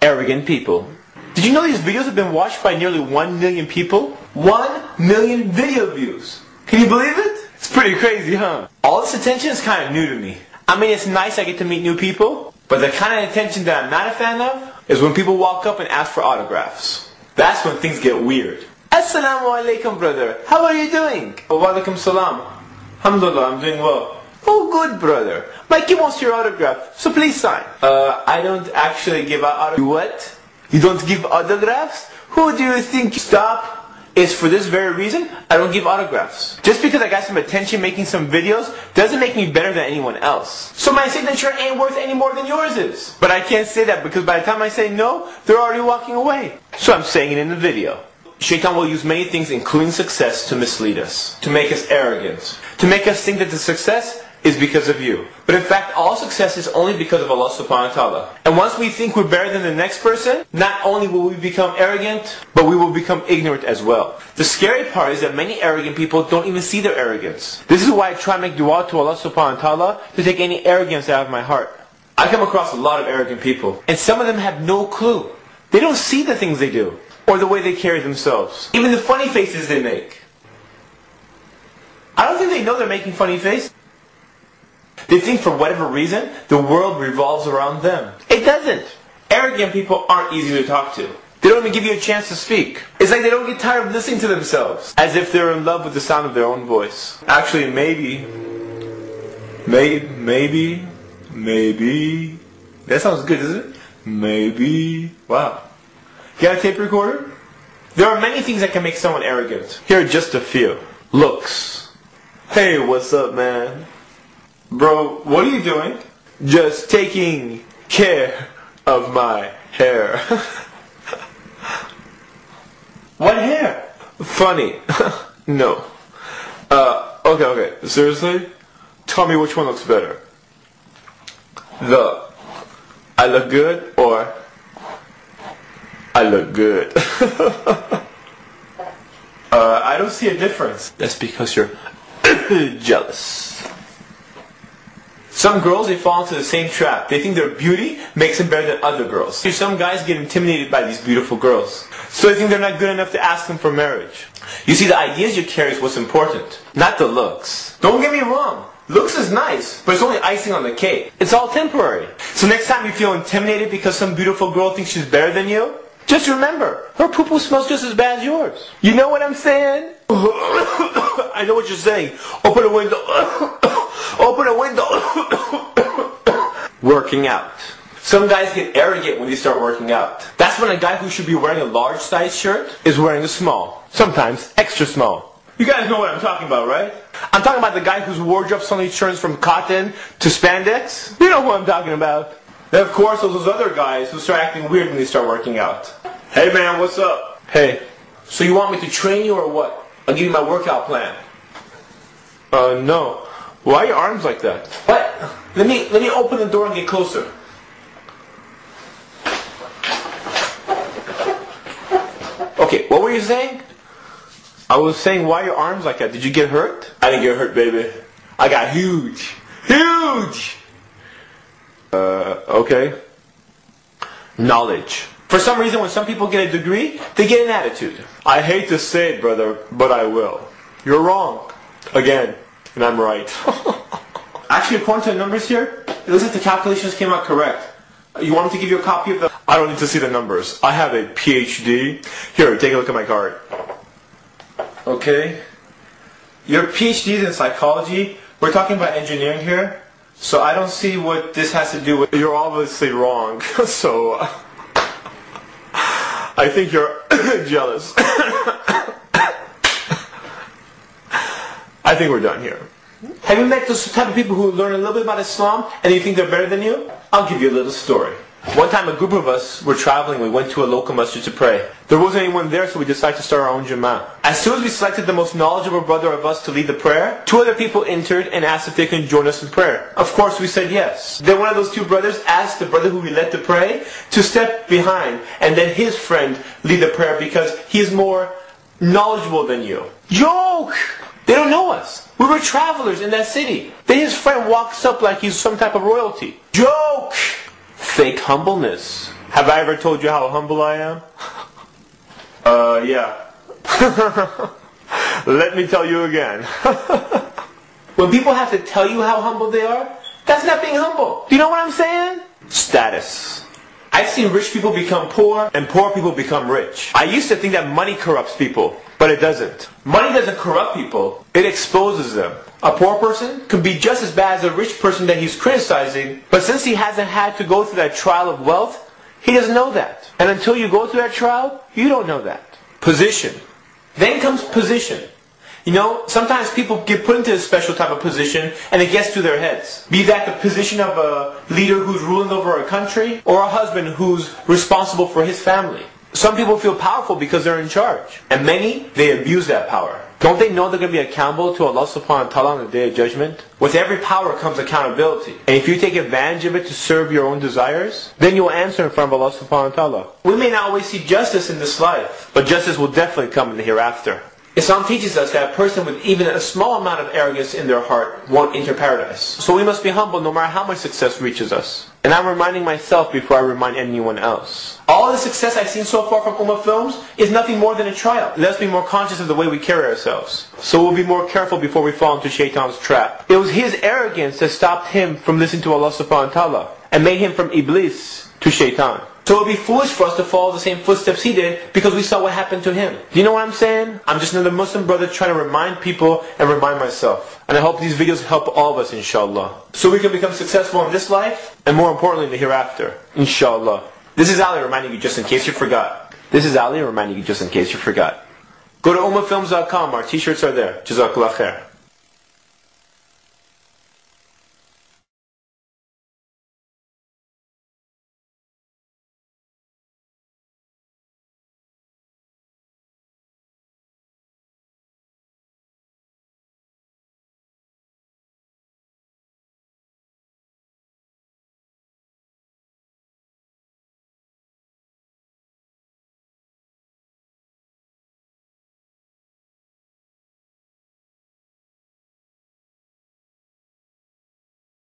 Arrogant people. Did you know these videos have been watched by nearly 1 million people? 1 million video views. Can you believe it? It's pretty crazy, huh? All this attention is kind of new to me. I mean, it's nice I get to meet new people, but the kind of attention that I'm not a fan of is when people walk up and ask for autographs. That's when things get weird. Assalamu alaikum, brother. How are you doing? Wa alaikum salam. Alhamdulillah, I'm doing well. Oh, good, brother. Mikey wants your autograph, so please sign. I don't actually give out autographs. What? You don't give autographs? Who do you think? Stop. It's for this very reason I don't give autographs. Just because I got some attention making some videos doesn't make me better than anyone else. So my signature ain't worth any more than yours is. But I can't say that because by the time I say no, they're already walking away. So I'm saying it in the video. Shaitan will use many things including success to mislead us, to make us arrogant, to make us think that the success is because of you. But in fact, all success is only because of Allah subhanahu wa ta'ala. And once we think we're better than the next person, not only will we become arrogant, but we will become ignorant as well. The scary part is that many arrogant people don't even see their arrogance. This is why I try to make dua to Allah subhanahu wa ta'ala to take any arrogance out of my heart. I come across a lot of arrogant people, and some of them have no clue. They don't see the things they do, or the way they carry themselves. Even the funny faces they make. I don't think they know they're making funny faces. They think for whatever reason, the world revolves around them. It doesn't. Arrogant people aren't easy to talk to. They don't even give you a chance to speak. It's like they don't get tired of listening to themselves. As if they're in love with the sound of their own voice. Actually, maybe. That sounds good, doesn't it? Maybe. Wow. You got a tape recorder? There are many things that can make someone arrogant. Here are just a few. Looks. Hey, what's up, man? Bro, what are you doing? Just taking care of my hair. What hair? Funny. No. Okay. Seriously? Tell me which one looks better. The I look good or I look good? I don't see a difference. That's because you're jealous. Some girls, they fall into the same trap. They think their beauty makes them better than other girls. Some guys get intimidated by these beautiful girls. So they think they're not good enough to ask them for marriage. You see, the ideas you carry is what's important, not the looks. Don't get me wrong. Looks is nice, but it's only icing on the cake. It's all temporary. So next time you feel intimidated because some beautiful girl thinks she's better than you, just remember, her poo-poo smells just as bad as yours. You know what I'm saying? I know what you're saying. Open a window. Open a window. Working out. Some guys get arrogant when they start working out. That's when a guy who should be wearing a large size shirt is wearing a small. Sometimes extra small. You guys know what I'm talking about, right? I'm talking about the guy whose wardrobe suddenly turns from cotton to spandex. You know who I'm talking about. Then of course those other guys who start acting weird when they start working out. Hey man, what's up? Hey, so you want me to train you or what? I'll give you my workout plan. No. Why are your arms like that? What? Let me open the door and get closer. Okay, what were you saying? I was saying, why are your arms like that? Did you get hurt? I didn't get hurt, baby. I got huge. Huge! Okay. Knowledge. For some reason, when some people get a degree, they get an attitude. I hate to say it, brother, but I will. You're wrong. Again. And I'm right. Actually, according to the numbers here, it looks like the calculations came out correct. You want me to give you a copy of the... I don't need to see the numbers. I have a PhD. Here, take a look at my card. Okay. Your PhD is in psychology. We're talking about engineering here. So I don't see what this has to do with... You're obviously wrong. So... I think you're jealous. I think we're done here. Have you met those type of people who learn a little bit about Islam and you think they're better than you? I'll give you a little story. One time a group of us were traveling. We went to a local masjid to pray. There wasn't anyone there, so we decided to start our own jama'ah. As soon as we selected the most knowledgeable brother of us to lead the prayer, two other people entered and asked if they could join us in prayer. Of course we said yes. Then one of those two brothers asked the brother who we led to pray to step behind and let his friend lead the prayer because he is more knowledgeable than you. Joke! They don't know us. We were travelers in that city. Then his friend walks up like he's some type of royalty. Joke! Fake humbleness. Have I ever told you how humble I am? Yeah. Let me tell you again. When people have to tell you how humble they are, that's not being humble. Do you know what I'm saying? Status. I've seen rich people become poor and poor people become rich. I used to think that money corrupts people, but it doesn't. Money doesn't corrupt people, it exposes them. A poor person can be just as bad as a rich person that he's criticizing, but since he hasn't had to go through that trial of wealth, he doesn't know that. And until you go through that trial, you don't know that. Position. Then comes position. You know, sometimes people get put into a special type of position and it gets to their heads. Be that the position of a leader who's ruling over a country or a husband who's responsible for his family. Some people feel powerful because they're in charge. And many, they abuse that power. Don't they know they're going to be accountable to Allah subhanahu wa ta'ala on the Day of Judgment? With every power comes accountability. And if you take advantage of it to serve your own desires, then you will answer in front of Allah subhanahu wa ta'ala. We may not always see justice in this life, but justice will definitely come in the hereafter. Islam teaches us that a person with even a small amount of arrogance in their heart won't enter paradise. So we must be humble no matter how much success reaches us. And I'm reminding myself before I remind anyone else. All the success I've seen so far from Ummah films is nothing more than a trial. Let us be more conscious of the way we carry ourselves. So we'll be more careful before we fall into Shaitan's trap. It was his arrogance that stopped him from listening to Allah subhanahu wa ta'ala and made him from Iblis to Shaitan. So it would be foolish for us to follow the same footsteps he did because we saw what happened to him. Do you know what I'm saying? I'm just another Muslim brother trying to remind people and remind myself. And I hope these videos help all of us, inshallah. So we can become successful in this life and more importantly in the hereafter, inshallah. This is Ali reminding you just in case you forgot. This is Ali reminding you just in case you forgot. Go to ummahfilms.com, our t-shirts are there. Jazakallah khair.